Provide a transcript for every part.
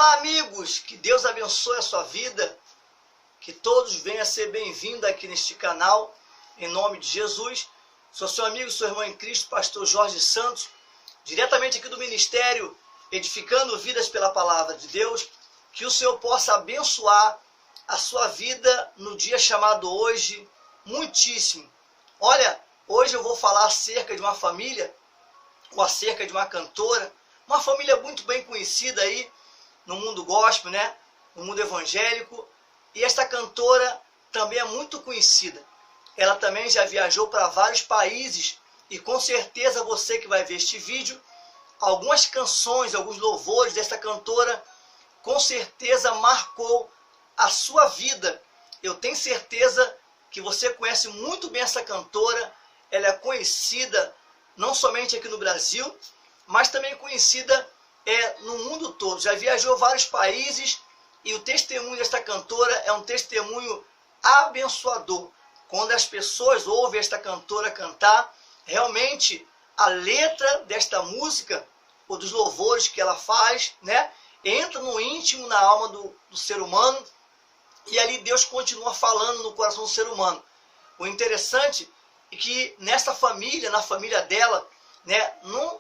Olá, amigos, que Deus abençoe a sua vida, que todos venham a ser bem-vindos aqui neste canal, em nome de Jesus. Sou seu amigo, seu irmão em Cristo, pastor Jorge Santos, diretamente aqui do ministério, edificando vidas pela palavra de Deus, que o Senhor possa abençoar a sua vida no dia chamado hoje, muitíssimo. Olha, hoje eu vou falar acerca de uma família, ou acerca de uma cantora, uma família muito bem conhecida aí, no mundo gospel, né? No mundo evangélico. E esta cantora também é muito conhecida. Ela também já viajou para vários países. E com certeza você que vai ver este vídeo, algumas canções, alguns louvores desta cantora, com certeza marcou a sua vida. Eu tenho certeza que você conhece muito bem essa cantora. Ela é conhecida não somente aqui no Brasil, mas também conhecida no mundo todo. Já viajou vários países e o testemunho desta cantora é um testemunho abençoador. Quando as pessoas ouvem esta cantora cantar, realmente a letra desta música, ou dos louvores que ela faz, né, entra no íntimo, na alma do ser humano, e ali Deus continua falando no coração do ser humano. O interessante é que nessa família, na família dela, né,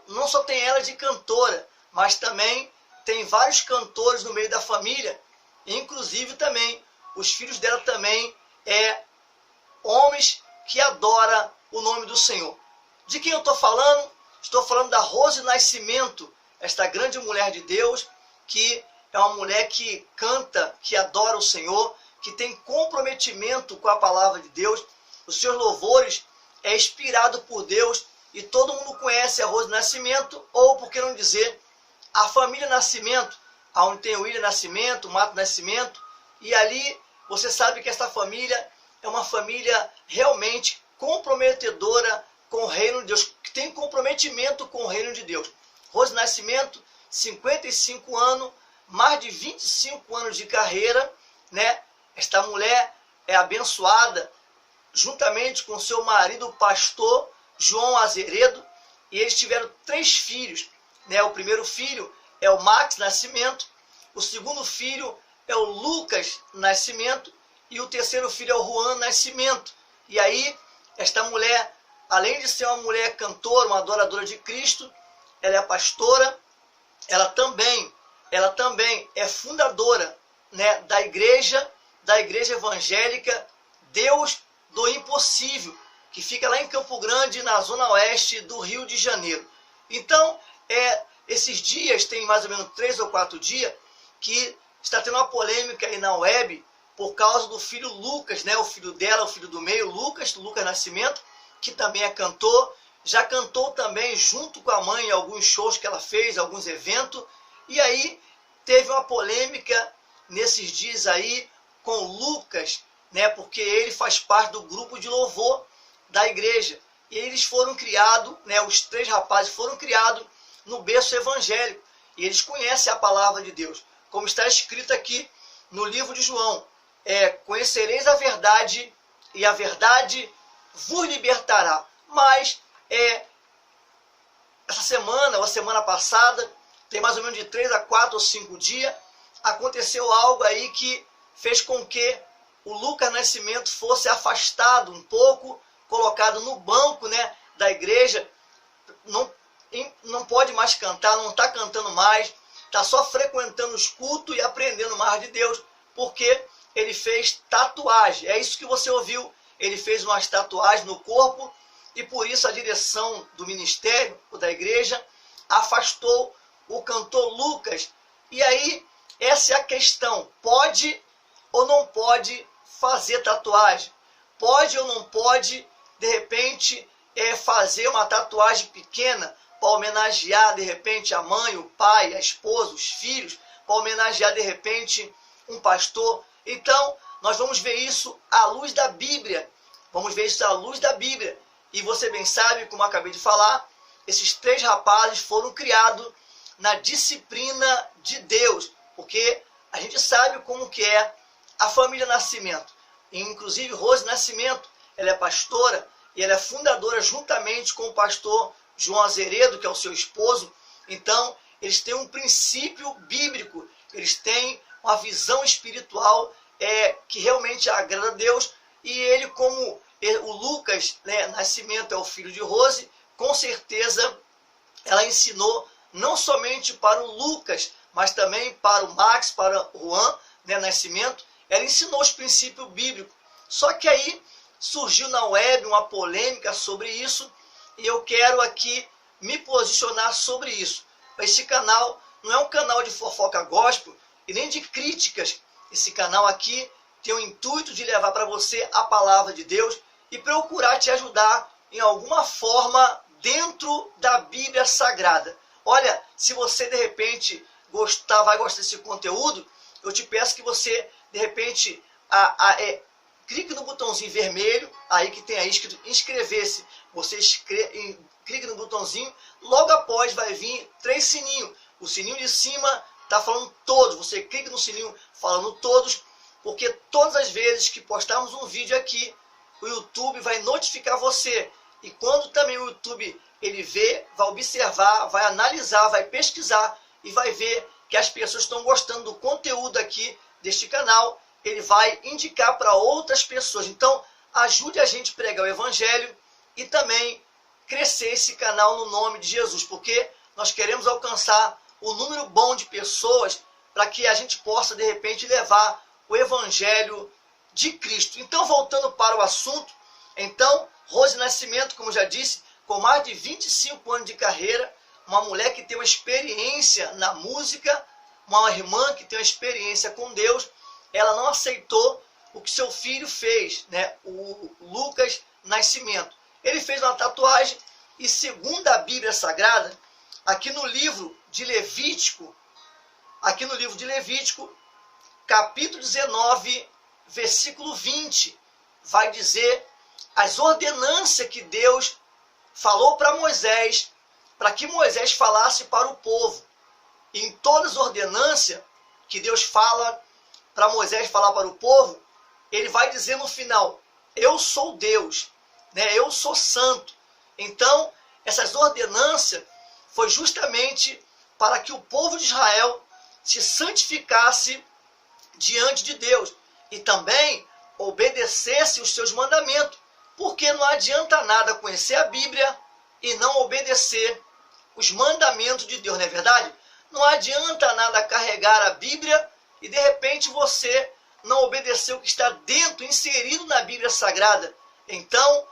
não só tem ela de cantora, mas também tem vários cantores no meio da família, inclusive também os filhos dela também homens que adoram o nome do Senhor. De quem eu estou falando? Estou falando da Rose Nascimento, esta grande mulher de Deus, que é uma mulher que canta, que adora o Senhor, que tem comprometimento com a palavra de Deus. Os seus louvores é inspirado por Deus e todo mundo conhece a Rose Nascimento, ou por que não dizer, a família Nascimento, onde tem o William Nascimento, o Mato Nascimento, e ali você sabe que essa família é uma família realmente comprometedora com o reino de Deus, que tem comprometimento com o reino de Deus. Rose Nascimento, 55 anos, mais de 25 anos de carreira, né? Esta mulher é abençoada, juntamente com seu marido, o pastor João Azeredo, e eles tiveram 3 filhos. Né? O primeiro filho é o Max Nascimento, o segundo filho é o Lucas Nascimento e o terceiro filho é o Juan Nascimento. E aí, esta mulher, além de ser uma mulher cantora, uma adoradora de Cristo, ela é pastora, ela também é fundadora, né, da igreja evangélica Deus do Impossível, que fica lá em Campo Grande, na zona oeste do Rio de Janeiro. Então, esses dias, tem mais ou menos 3 ou 4 dias, que está tendo uma polêmica aí na web, por causa do filho Lucas, né? O filho dela, o filho do meio, Lucas Nascimento, que também é cantor, já cantou também junto com a mãe em alguns shows que ela fez, alguns eventos, e aí teve uma polêmica nesses dias aí com o Lucas, né? Porque ele faz parte do grupo de louvor da igreja, e eles foram criados, né? Os 3 rapazes foram criados no berço evangélico, e eles conhecem a palavra de Deus, como está escrito aqui no livro de João, conhecereis a verdade, e a verdade vos libertará. Mas essa semana, ou a semana passada, tem mais ou menos de 3 a 4 ou 5 dias, aconteceu algo aí que fez com que o Lucas Nascimento fosse afastado um pouco, colocado no banco, né, da igreja. Não pode mais cantar, não está cantando mais, está só frequentando os cultos e aprendendo mais de Deus, porque ele fez tatuagem. É isso que você ouviu, ele fez umas tatuagens no corpo, e por isso a direção do ministério, ou da igreja, afastou o cantor Lucas. E aí, essa é a questão, pode ou não pode fazer tatuagem? Pode ou não pode, de repente, fazer uma tatuagem pequena, para homenagear de repente a mãe, o pai, a esposa, os filhos, para homenagear de repente um pastor? Então, nós vamos ver isso à luz da Bíblia. Vamos ver isso à luz da Bíblia. E você bem sabe, como eu acabei de falar, esses 3 rapazes foram criados na disciplina de Deus, porque a gente sabe como que é a família Nascimento. E, inclusive, Rose Nascimento, ela é pastora e ela é fundadora juntamente com o pastor João Azeredo, que é o seu esposo. Então, eles têm um princípio bíblico, eles têm uma visão espiritual que realmente agrada a Deus. E ele, como o Lucas, né, Nascimento é o filho de Rose, com certeza ela ensinou não somente para o Lucas, mas também para o Max, para o Juan, né, Nascimento. Ela ensinou os princípios bíblicos. Só que aí surgiu na web uma polêmica sobre isso, e eu quero aqui me posicionar sobre isso. Esse canal não é um canal de fofoca gospel e nem de críticas. Esse canal aqui tem o intuito de levar para você a palavra de Deus e procurar te ajudar em alguma forma dentro da Bíblia Sagrada. Olha, se você de repente vai gostar desse conteúdo, eu te peço que você de repente clique no botãozinho vermelho, aí que tem aí escrito inscrever-se. Você clique no botãozinho, logo após vai vir 3 sininhos. O sininho de cima está falando todos, você clica no sininho falando todos, porque todas as vezes que postarmos um vídeo aqui, o YouTube vai notificar você. E quando também o YouTube ele vê, vai observar, vai analisar, vai pesquisar e vai ver que as pessoas estão gostando do conteúdo aqui deste canal, ele vai indicar para outras pessoas. Então, ajude a gente a pregar o Evangelho e também crescer esse canal no nome de Jesus, porque nós queremos alcançar o número bom de pessoas para que a gente possa, de repente, levar o Evangelho de Cristo. Então, voltando para o assunto, então, Rose Nascimento, como já disse, com mais de 25 anos de carreira, uma mulher que tem uma experiência na música, uma irmã que tem uma experiência com Deus, ela não aceitou o que seu filho fez, né? O Lucas Nascimento. Ele fez uma tatuagem e, segundo a Bíblia Sagrada, aqui no livro de Levítico, capítulo 19, versículo 20, vai dizer as ordenanças que Deus falou para Moisés, para que Moisés falasse para o povo. E em todas as ordenanças que Deus fala para Moisés falar para o povo, ele vai dizer no final, eu sou Deus, né? Eu sou santo. Então, essas ordenanças foi justamente para que o povo de Israel se santificasse diante de Deus e também obedecesse os seus mandamentos, porque não adianta nada conhecer a Bíblia e não obedecer os mandamentos de Deus, não é verdade? Não adianta nada carregar a Bíblia e de repente você não obedeceu o que está dentro, inserido na Bíblia Sagrada. Então,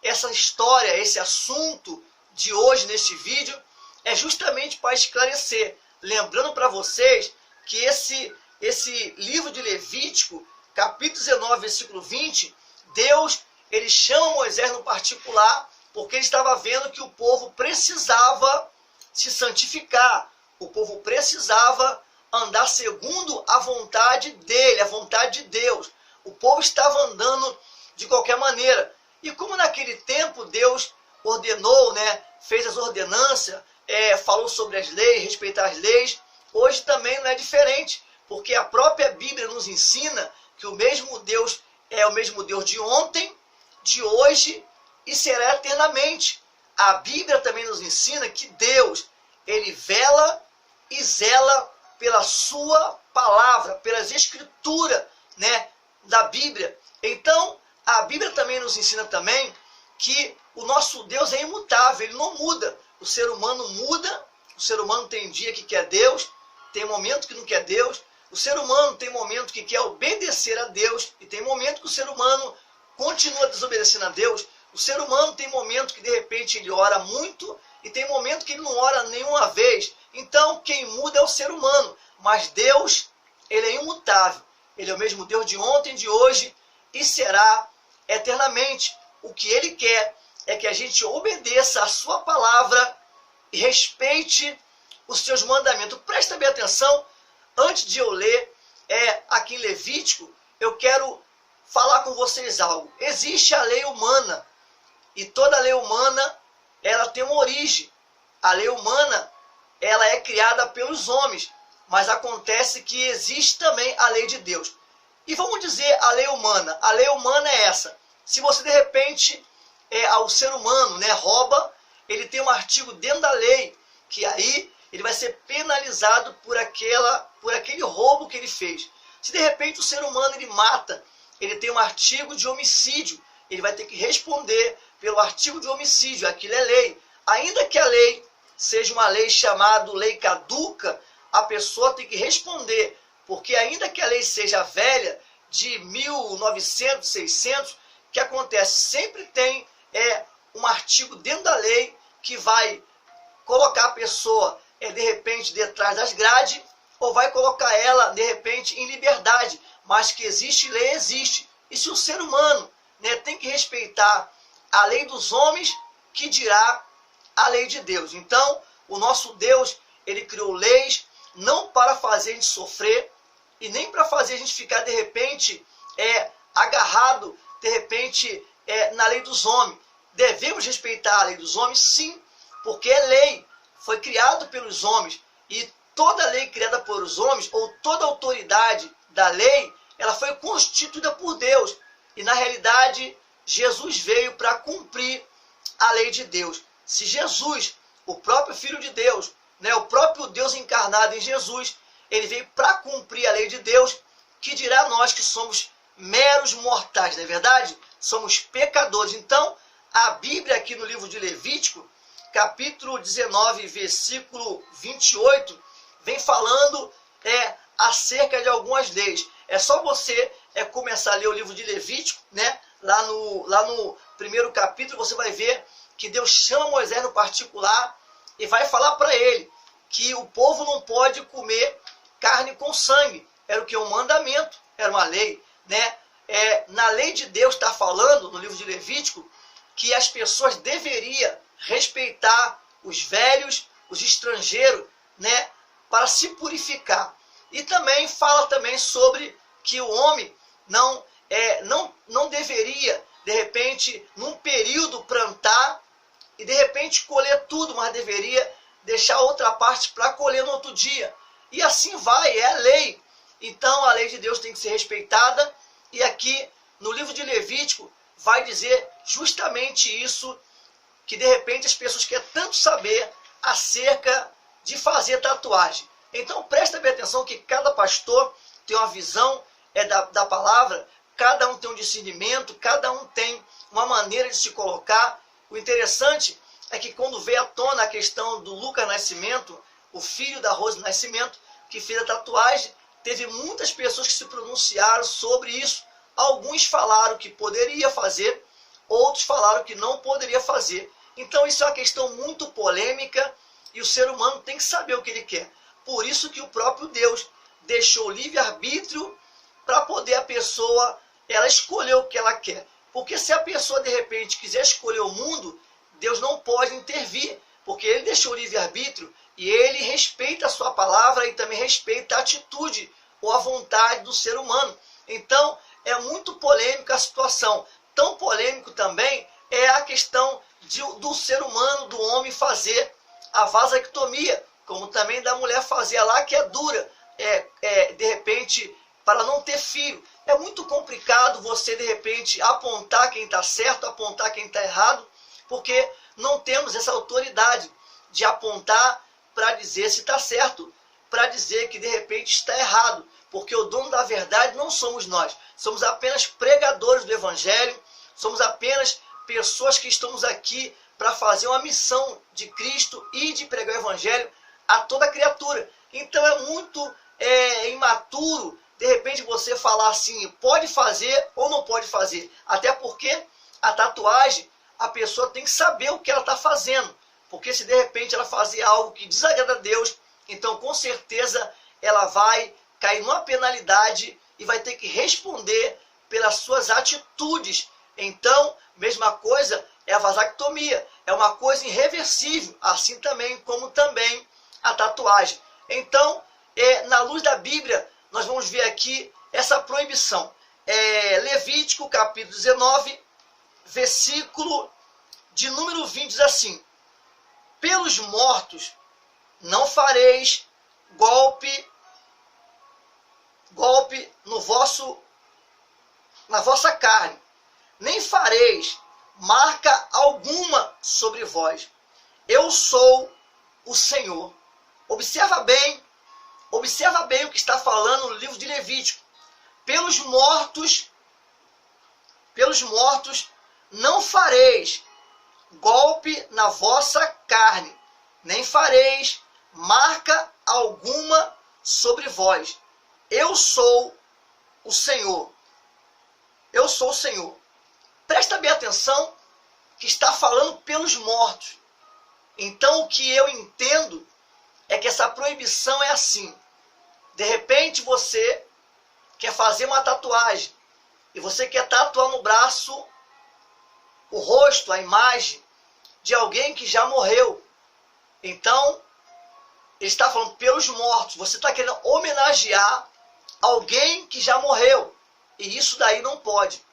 essa história, esse assunto de hoje neste vídeo é justamente para esclarecer, lembrando para vocês que esse livro de Levítico, capítulo 19, versículo 20, Deus, ele chama Moisés no particular, porque ele estava vendo que o povo precisava se santificar, o povo precisava andar segundo a vontade dele, a vontade de Deus. O povo estava andando de qualquer maneira. E como naquele tempo Deus ordenou, né, fez as ordenanças, falou sobre as leis, respeitar as leis, hoje também não é diferente, porque a própria Bíblia nos ensina que o mesmo Deus é o mesmo Deus de ontem, de hoje e será eternamente. A Bíblia também nos ensina que Deus, ele vela e zela pela sua palavra, pelas escrituras, né, da Bíblia. Então, a Bíblia também nos ensina também que o nosso Deus é imutável, ele não muda. O ser humano muda, o ser humano tem dia que quer Deus, tem momento que não quer Deus. O ser humano tem momento que quer obedecer a Deus e tem momento que o ser humano continua desobedecendo a Deus. O ser humano tem momento que de repente ele ora muito e tem momento que ele não ora nenhuma vez. Então quem muda é o ser humano, mas Deus, ele é imutável. Ele é o mesmo Deus de ontem, de hoje e será eternamente. O que ele quer é que a gente obedeça a sua palavra e respeite os seus mandamentos. Presta bem atenção, antes de eu ler aqui em Levítico, eu quero falar com vocês algo. Existe a lei humana, e toda lei humana, ela tem uma origem. A lei humana, ela é criada pelos homens, mas acontece que existe também a lei de Deus. E vamos dizer a lei humana. A lei humana é essa. Se você de repente, ao ser humano, né, rouba, ele tem um artigo dentro da lei, que aí ele vai ser penalizado por aquele roubo que ele fez. Se de repente o ser humano ele mata, ele tem um artigo de homicídio, ele vai ter que responder pelo artigo de homicídio, aquilo é lei. Ainda que a lei seja uma lei chamada lei caduca, a pessoa tem que responder, porque ainda que a lei seja velha, de 1900, 600, o que acontece? Sempre tem um artigo dentro da lei que vai colocar a pessoa, de repente, detrás das grades, ou vai colocar ela, de repente, em liberdade. Mas que existe lei, existe. E se o ser humano, né, tem que respeitar a lei dos homens, que dirá a lei de Deus. Então, o nosso Deus, ele criou leis não para fazer a gente sofrer e nem para fazer a gente ficar, de repente, agarrado, de repente, na lei dos homens. Devemos respeitar a lei dos homens, sim, porque é lei, foi criado pelos homens. E toda lei criada por os homens, ou toda autoridade da lei, ela foi constituída por Deus. E, na realidade, Jesus veio para cumprir a lei de Deus. Se Jesus, o próprio Filho de Deus, né, o próprio Deus encarnado em Jesus, ele veio para cumprir a lei de Deus, que dirá nós que somos meros mortais, não é verdade? Somos pecadores. Então, a Bíblia aqui no livro de Levítico, capítulo 19, versículo 28, vem falando acerca de algumas leis. É só você começar a ler o livro de Levítico, né? Lá no primeiro capítulo você vai ver que Deus chama Moisés no particular e vai falar para ele que o povo não pode comer carne com sangue. Era o que? Um mandamento, era uma lei, né? Na lei de Deus está falando, no livro de Levítico, que as pessoas deveriam respeitar os velhos, os estrangeiros, né? Para se purificar. E também fala também sobre que o homem não deveria, de repente, num período plantar e de repente colher tudo, mas deveria deixar outra parte para colher no outro dia. E assim vai, é a lei. Então a lei de Deus tem que ser respeitada. E aqui no livro de Levítico vai dizer justamente isso, que de repente as pessoas querem tanto saber acerca de fazer tatuagem. Então presta bem atenção que cada pastor tem uma visão da palavra, cada um tem um discernimento, cada um tem uma maneira de se colocar. O interessante é que quando veio à tona a questão do Lucas Nascimento, o filho da Rose Nascimento, que fez a tatuagem, teve muitas pessoas que se pronunciaram sobre isso. Alguns falaram que poderia fazer, outros falaram que não poderia fazer. Então isso é uma questão muito polêmica e o ser humano tem que saber o que ele quer. Por isso que o próprio Deus deixou livre-arbítrio para poder a pessoa ela escolher o que ela quer. Porque se a pessoa de repente quiser escolher o mundo, Deus não pode intervir, porque ele deixou o livre-arbítrio e ele respeita a sua palavra e também respeita a atitude ou a vontade do ser humano. Então é muito polêmica a situação. Tão polêmico também é a questão do ser humano, do homem fazer a vasectomia, como também da mulher fazer lá, que é dura, de repente, para não ter filho. É muito complicado você, de repente, apontar quem está certo, apontar quem está errado, porque não temos essa autoridade de apontar para dizer se está certo, para dizer que, de repente, está errado, porque o dono da verdade não somos nós. Somos apenas pregadores do Evangelho, somos apenas pessoas que estamos aqui para fazer uma missão de Cristo e de pregar o Evangelho a toda criatura. Então é muito imaturo, de repente, você falar assim, pode fazer ou não pode fazer. Até porque a tatuagem, a pessoa tem que saber o que ela está fazendo. Porque se de repente ela fazer algo que desagrada a Deus, então com certeza ela vai cair numa penalidade e vai ter que responder pelas suas atitudes. Então, mesma coisa é a vasectomia. É uma coisa irreversível, assim também como também a tatuagem. Então, na luz da Bíblia, nós vamos ver aqui essa proibição. Levítico, capítulo 19, versículo de número 20, diz assim: pelos mortos não fareis golpe na vossa carne, nem fareis marca alguma sobre vós. Eu sou o Senhor. Observa bem o que está falando no livro de Levítico. Pelos mortos não fareis golpe na vossa carne, nem fareis marca alguma sobre vós. Eu sou o Senhor. Eu sou o Senhor. Presta bem atenção que está falando pelos mortos. Então o que eu entendo é que essa proibição é assim. De repente você quer fazer uma tatuagem e você quer tatuar no braço o rosto, a imagem de alguém que já morreu. Então, ele está falando pelos mortos. Você está querendo homenagear alguém que já morreu. E isso daí não pode.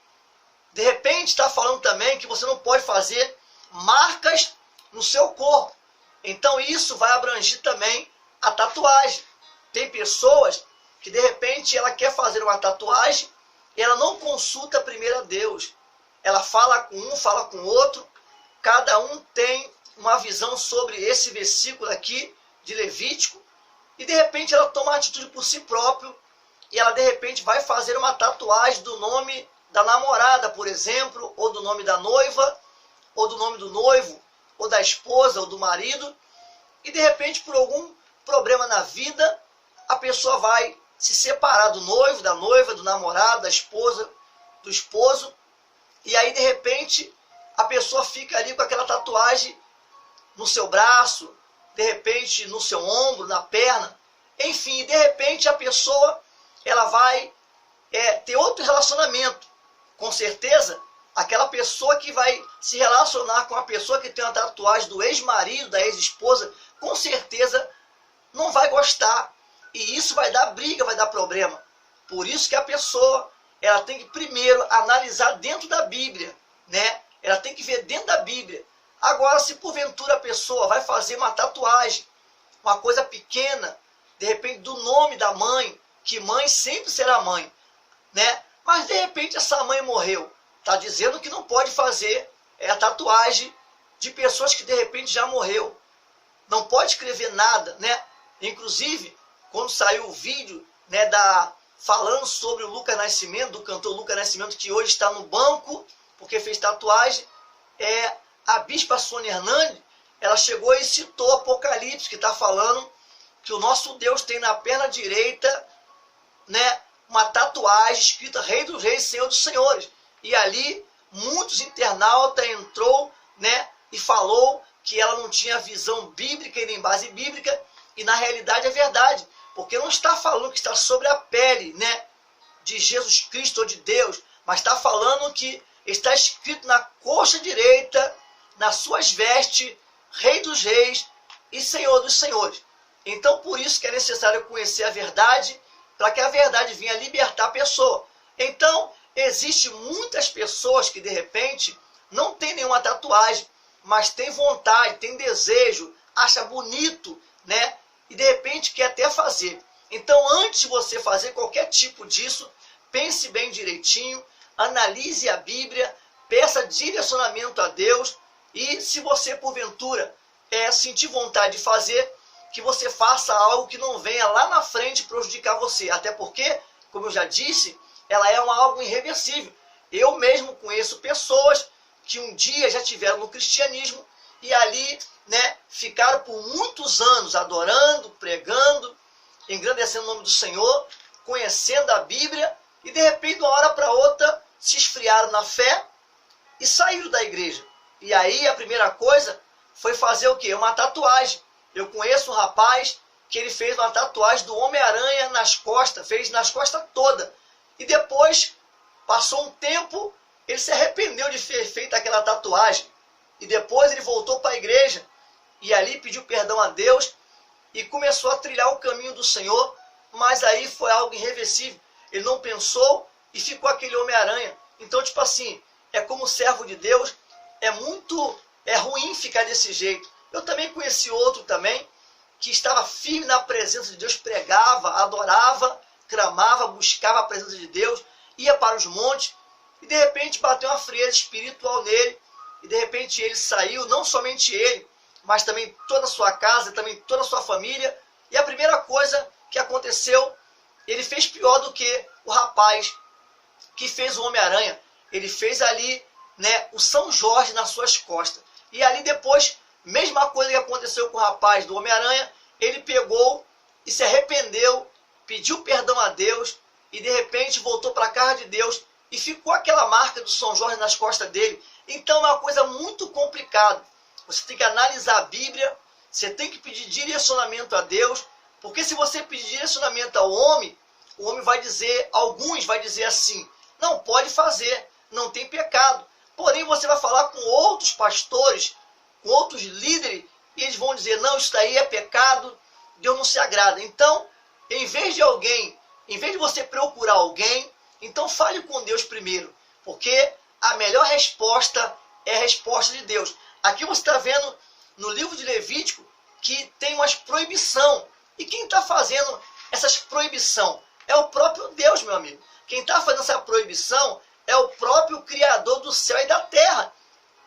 De repente está falando também que você não pode fazer marcas no seu corpo. Então isso vai abranger também a tatuagem. Tem pessoas que de repente ela quer fazer uma tatuagem e ela não consulta primeiro a Deus. Ela fala com um, fala com o outro. Cada um tem uma visão sobre esse versículo aqui de Levítico. E de repente ela toma uma atitude por si próprio. E ela de repente vai fazer uma tatuagem do nome da namorada, por exemplo. Ou do nome da noiva. Ou do nome do noivo. Ou da esposa, ou do marido. E de repente por algum problema na vida, a pessoa vai se separar do noivo, da noiva, do namorado, da esposa, do esposo. E aí de repente a pessoa fica ali com aquela tatuagem no seu braço, de repente no seu ombro, na perna. Enfim, de repente a pessoa ela vai ter outro relacionamento. Com certeza, aquela pessoa que vai se relacionar com a pessoa que tem uma tatuagem do ex-marido, da ex-esposa, com certeza não vai gostar. E isso vai dar briga, vai dar problema. Por isso que a pessoa ela tem que primeiro analisar dentro da Bíblia, né? Ela tem que ver dentro da Bíblia. Agora, se porventura a pessoa vai fazer uma tatuagem, uma coisa pequena, de repente do nome da mãe, que mãe sempre será mãe, né? Mas de repente essa mãe morreu. Está dizendo que não pode fazer a tatuagem de pessoas que de repente já morreu. Não pode escrever nada, né? Inclusive, quando saiu o vídeo, né, falando sobre o Lucas Nascimento, do cantor Lucas Nascimento, que hoje está no banco, porque fez tatuagem, a bispa Sônia Hernandes, ela chegou e citou Apocalipse, que está falando que o nosso Deus tem na perna direita, né, uma tatuagem escrita Rei dos Reis, Senhor dos Senhores. E ali, muitos internautas entrou, né, e falou que ela não tinha visão bíblica e nem base bíblica, e na realidade é verdade, porque não está falando que está sobre a pele, né, de Jesus Cristo ou de Deus, mas está falando que está escrito na coxa direita, nas suas vestes, Rei dos Reis e Senhor dos Senhores. Então por isso que é necessário conhecer a verdade, para que a verdade venha libertar a pessoa. Então existem muitas pessoas que de repente não tem nenhuma tatuagem, mas tem vontade, tem desejo, acha bonito, né? E de repente quer até fazer. Então antes de você fazer qualquer tipo disso, pense bem direitinho, analise a Bíblia, peça direcionamento a Deus, e se você porventura sentir vontade de fazer, que você faça algo que não venha lá na frente prejudicar você. Até porque, como eu já disse, ela é algo irreversível. Eu mesmo conheço pessoas que um dia já estiveram no cristianismo e ali, né, ficaram por muitos anos adorando, pregando, engrandecendo o nome do Senhor, conhecendo a Bíblia, e de repente, de uma hora para outra, se esfriaram na fé e saíram da igreja. E aí a primeira coisa foi fazer o quê? Uma tatuagem. Eu conheço um rapaz que ele fez uma tatuagem do Homem-Aranha nas costas, fez nas costas toda. E depois, passou um tempo, ele se arrependeu de ter feito aquela tatuagem. E depois ele voltou para a igreja e ali pediu perdão a Deus e começou a trilhar o caminho do Senhor, mas aí foi algo irreversível. Ele não pensou e ficou aquele Homem-Aranha. Então, tipo assim, como servo de Deus, é ruim ficar desse jeito. Eu também conheci outro também, que estava firme na presença de Deus, pregava, adorava, clamava, buscava a presença de Deus, ia para os montes, e de repente bateu uma frieza espiritual nele, e de repente ele saiu, não somente ele, mas também toda a sua casa, também toda a sua família. E a primeira coisa que aconteceu, ele fez pior do que o rapaz que fez o Homem-Aranha. Ele fez ali, né, o São Jorge nas suas costas. E ali depois, mesma coisa que aconteceu com o rapaz do Homem-Aranha, ele pegou e se arrependeu, pediu perdão a Deus e de repente voltou para a casa de Deus e ficou aquela marca do São Jorge nas costas dele. Então é uma coisa muito complicada. Você tem que analisar a Bíblia, você tem que pedir direcionamento a Deus, porque se você pedir direcionamento ao homem, o homem vai dizer, alguns vai dizer assim, não pode fazer, não tem pecado. Porém você vai falar com outros pastores, com outros líderes, e eles vão dizer, não, isso daí é pecado, Deus não se agrada. Então, em vez de você procurar alguém, então fale com Deus primeiro, porque a melhor resposta é a resposta de Deus. Aqui você está vendo no livro de Levítico que tem umas proibição. E quem está fazendo essas proibição? É o próprio Deus, meu amigo. Quem está fazendo essa proibição é o próprio Criador do céu e da terra.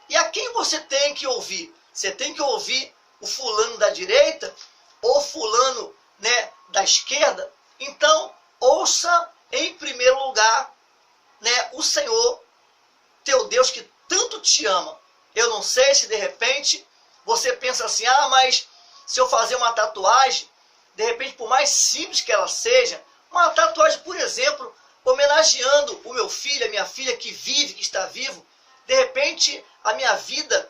E a quem você tem que ouvir? Você tem que ouvir o fulano da direita ou fulano, né, da esquerda? Então, ouça em primeiro lugar, né, o Senhor, teu Deus que tanto te ama. Eu não sei se de repente você pensa assim, ah, mas se eu fazer uma tatuagem, de repente por mais simples que ela seja, uma tatuagem, por exemplo, homenageando o meu filho, a minha filha que vive, que está vivo, de repente a minha vida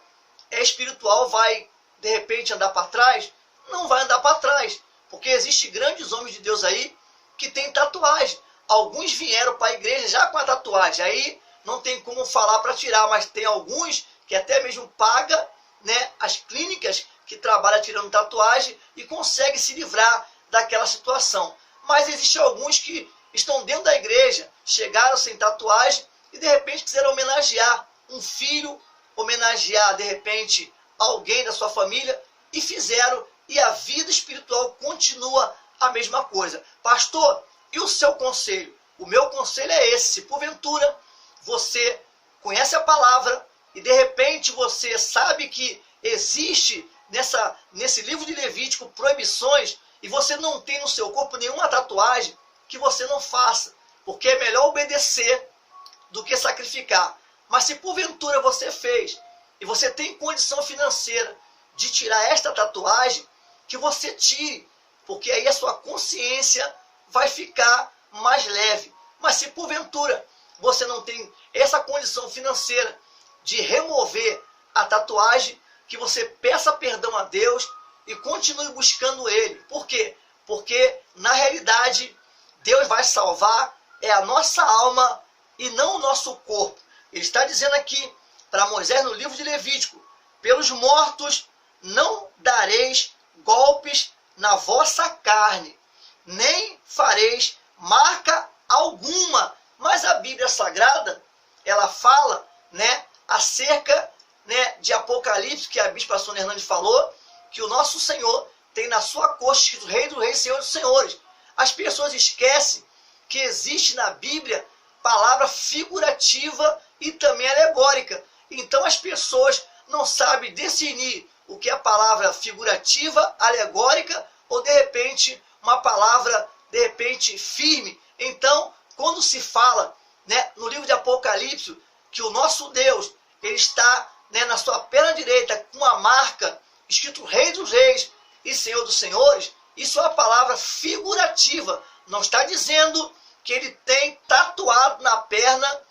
espiritual vai, de repente, andar para trás? Não vai andar para trás, porque existem grandes homens de Deus aí que têm tatuagem. Alguns vieram para a igreja já com a tatuagem, aí não tem como falar para tirar, mas tem alguns que até mesmo paga, né, as clínicas que trabalham tirando tatuagem e consegue se livrar daquela situação. Mas existem alguns que estão dentro da igreja, chegaram sem tatuagem e de repente quiseram homenagear um filho, homenagear de repente alguém da sua família e fizeram, e a vida espiritual continua a mesma coisa. Pastor, e o seu conselho? O meu conselho é esse: se porventura você conhece a palavra e de repente você sabe que existe nesse livro de Levítico proibições e você não tem no seu corpo nenhuma tatuagem, que você não faça, porque é melhor obedecer do que sacrificar. Mas se porventura você fez e você tem condição financeira de tirar esta tatuagem, que você tire, porque aí a sua consciência vai ficar mais leve. Mas se porventura você não tem essa condição financeira de remover a tatuagem, que você peça perdão a Deus e continue buscando Ele. Por quê? Porque na realidade Deus vai salvar é a nossa alma e não o nosso corpo. Ele está dizendo aqui para Moisés no livro de Levítico: pelos mortos não dareis golpes na vossa carne, nem fareis marca alguma. Mas a Bíblia Sagrada, ela fala, né, acerca, né, de Apocalipse, que a bispa Sônia Hernandes falou, que o nosso Senhor tem na sua coxa escrito Rei dos Reis, Senhor dos Senhores. As pessoas esquecem que existe na Bíblia palavra figurativa e também alegórica. Então as pessoas não sabem discernir o que é a palavra figurativa, alegórica, ou de repente uma palavra de repente firme. Então, quando se fala, né, no livro de Apocalipse que o nosso Deus ele está, né, na sua perna direita com a marca escrito Rei dos Reis e Senhor dos Senhores, isso é uma palavra figurativa. Não está dizendo que ele tem tatuado na perna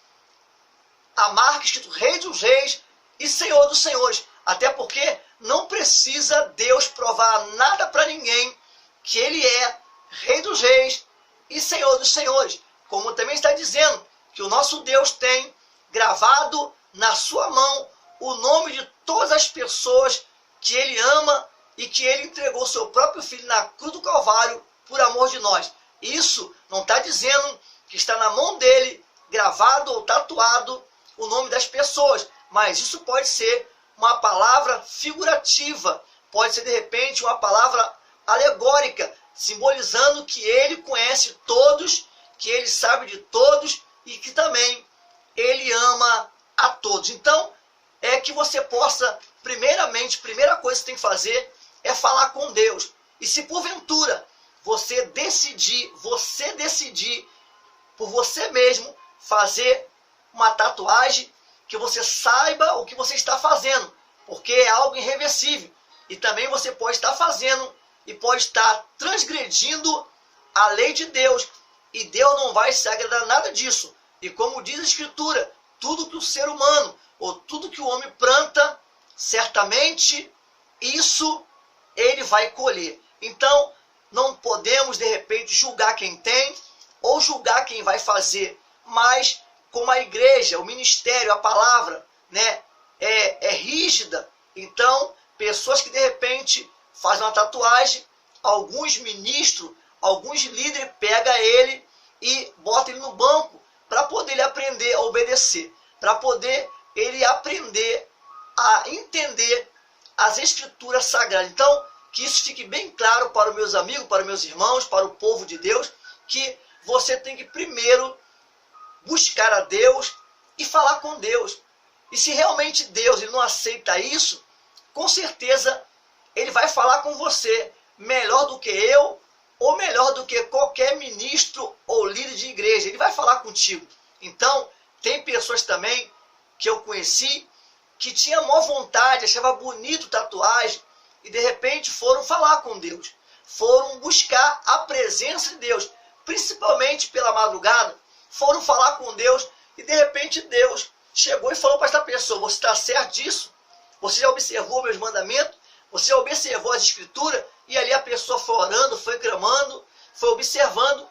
a marca escrito Rei dos Reis e Senhor dos Senhores. Até porque não precisa Deus provar nada para ninguém que ele é Rei dos Reis e Senhor dos Senhores. Como também está dizendo que o nosso Deus tem gravado na sua mão o nome de todas as pessoas que ele ama e que ele entregou seu próprio filho na cruz do Calvário por amor de nós. Isso não está dizendo que está na mão dele gravado ou tatuado o nome das pessoas, mas isso pode ser uma palavra figurativa, pode ser de repente uma palavra alegórica, simbolizando que ele conhece todos, que ele sabe de todos e que também ele ama a todos. Então, é que você possa primeiramente, primeira coisa que você tem que fazer é falar com Deus. E se porventura você decidir por você mesmo fazer uma tatuagem, que você saiba o que você está fazendo, porque é algo irreversível. E também você pode estar fazendo e pode estar transgredindo a lei de Deus. E Deus não vai se agradar nada disso. E como diz a Escritura, tudo que o ser humano, ou tudo que o homem planta, certamente isso ele vai colher. Então, não podemos de repente julgar quem tem, ou julgar quem vai fazer. Mas, como a igreja, o ministério, a palavra, né, é rígida, então, pessoas que de repente fazem uma tatuagem, alguns ministros, alguns líderes pegam ele e botam ele no banco para poder ele aprender a obedecer, para poder ele aprender a entender as escrituras sagradas. Então, que isso fique bem claro para os meus amigos, para os meus irmãos, para o povo de Deus, que você tem que primeiro buscar a Deus e falar com Deus. E se realmente Deus ele não aceita isso, com certeza ele vai falar com você melhor do que eu, ou melhor do que qualquer ministro ou líder de igreja. Ele vai falar contigo. Então, tem pessoas também que eu conheci que tinham maior vontade, achava bonito tatuagem, e de repente foram falar com Deus. Foram buscar a presença de Deus, principalmente pela madrugada. Foram falar com Deus e de repente Deus chegou e falou para esta pessoa: você está certo disso? Você já observou meus mandamentos? Você já observou as escrituras? E ali a pessoa foi orando, foi clamando, foi observando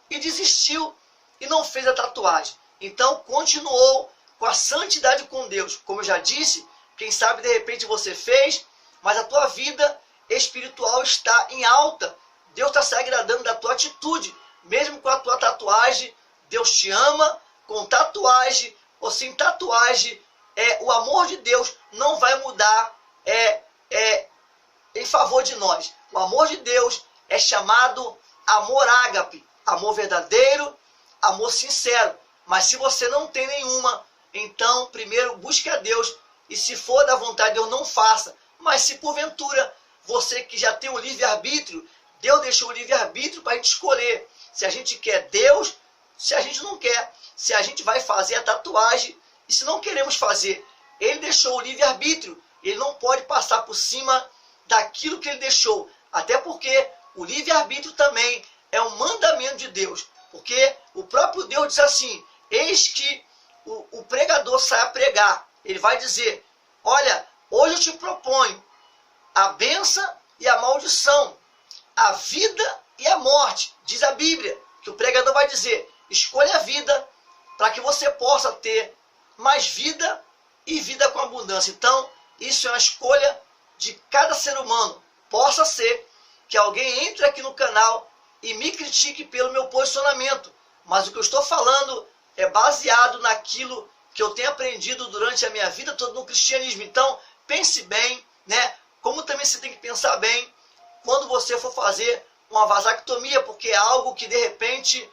e desistiu e não fez a tatuagem. Então continuou com a santidade com Deus. Como eu já disse, quem sabe de repente você fez, mas a tua vida espiritual está em alta. Deus está se agradando da tua atitude. Mesmo com a tua tatuagem, Deus te ama. Com tatuagem ou sem tatuagem, o amor de Deus não vai mudar em favor de nós. O amor de Deus é chamado amor ágape, amor verdadeiro, amor sincero. Mas se você não tem nenhuma, então primeiro busque a Deus, e se for da vontade de Deus, não faça. Mas se porventura você que já tem o livre-arbítrio, Deus deixou o livre-arbítrio para a gente escolher se a gente quer Deus, se a gente não quer, se a gente vai fazer a tatuagem e se não queremos fazer. Ele deixou o livre-arbítrio, ele não pode passar por cima daquilo que ele deixou, até porque o livre-arbítrio também é um mandamento de Deus, porque o próprio Deus diz assim: eis que o pregador sai a pregar, ele vai dizer: olha, hoje eu te proponho a bênção e a maldição, a vida e a morte. Diz a Bíblia que o pregador vai dizer: escolha a vida para que você possa ter mais vida e vida com abundância. Então, isso é uma escolha de cada ser humano. Possa ser que alguém entre aqui no canal e me critique pelo meu posicionamento, mas o que eu estou falando é baseado naquilo que eu tenho aprendido durante a minha vida toda no cristianismo. Então, pense bem, né? Como também você tem que pensar bem quando você for fazer uma vasectomia, porque é algo que de repente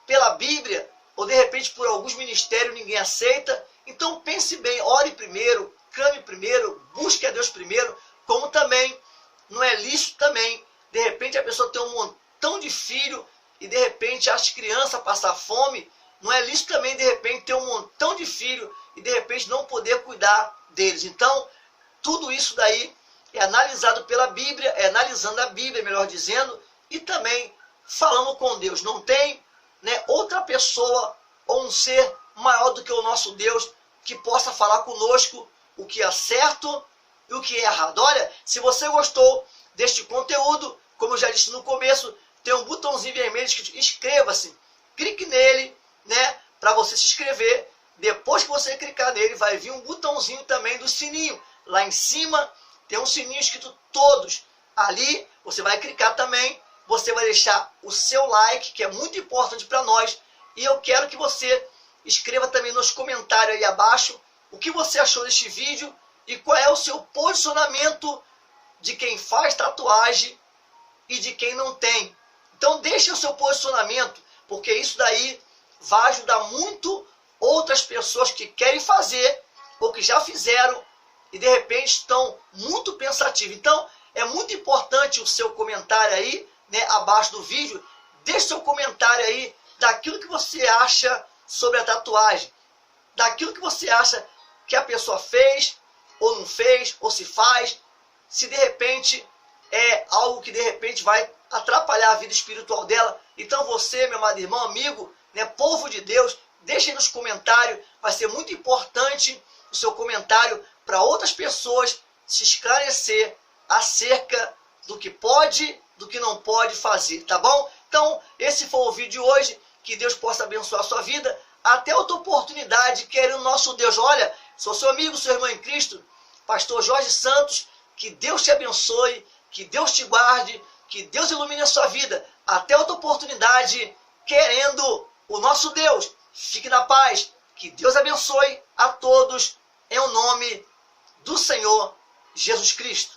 pela Bíblia ou de repente por alguns ministérios ninguém aceita. Então pense bem, ore primeiro, clame primeiro, busque a Deus primeiro. Como também não é lícito também, de repente a pessoa tem um montão de filho e de repente as crianças passar fome. Não é lícito também de repente ter um montão de filho e de repente não poder cuidar deles. Então tudo isso daí é analisado pela Bíblia, é analisando a Bíblia, melhor dizendo, e também falando com Deus. Não tem, né, outra pessoa ou um ser maior do que o nosso Deus que possa falar conosco o que é certo e o que é errado. Olha, se você gostou deste conteúdo, como eu já disse no começo, tem um botãozinho vermelho escrito inscreva-se. Clique nele, né, para você se inscrever. Depois que você clicar nele, vai vir um botãozinho também do sininho. Lá em cima tem um sininho escrito todos. Ali você vai clicar também. Você vai deixar o seu like, que é muito importante para nós. E eu quero que você escreva também nos comentários aí abaixo o que você achou deste vídeo e qual é o seu posicionamento de quem faz tatuagem e de quem não tem. Então deixe o seu posicionamento, porque isso daí vai ajudar muito outras pessoas que querem fazer ou que já fizeram e de repente estão muito pensativos. Então, é muito importante o seu comentário aí, né, abaixo do vídeo. Deixe seu comentário aí daquilo que você acha sobre a tatuagem, daquilo que você acha que a pessoa fez, ou não fez, ou se faz, se de repente é algo que de repente vai atrapalhar a vida espiritual dela. Então você, meu amado irmão, amigo, né, povo de Deus, deixe aí nos comentários, vai ser muito importante o seu comentário para outras pessoas se esclarecer acerca do que pode, do que não pode fazer, tá bom? Então, esse foi o vídeo de hoje, que Deus possa abençoar a sua vida. Até outra oportunidade, querendo nosso Deus. Olha, sou seu amigo, seu irmão em Cristo, pastor Jorge Santos. Que Deus te abençoe, que Deus te guarde, que Deus ilumine a sua vida. Até outra oportunidade, querendo o nosso Deus. Fique na paz. Que Deus abençoe a todos, em nome do Senhor Jesus Cristo.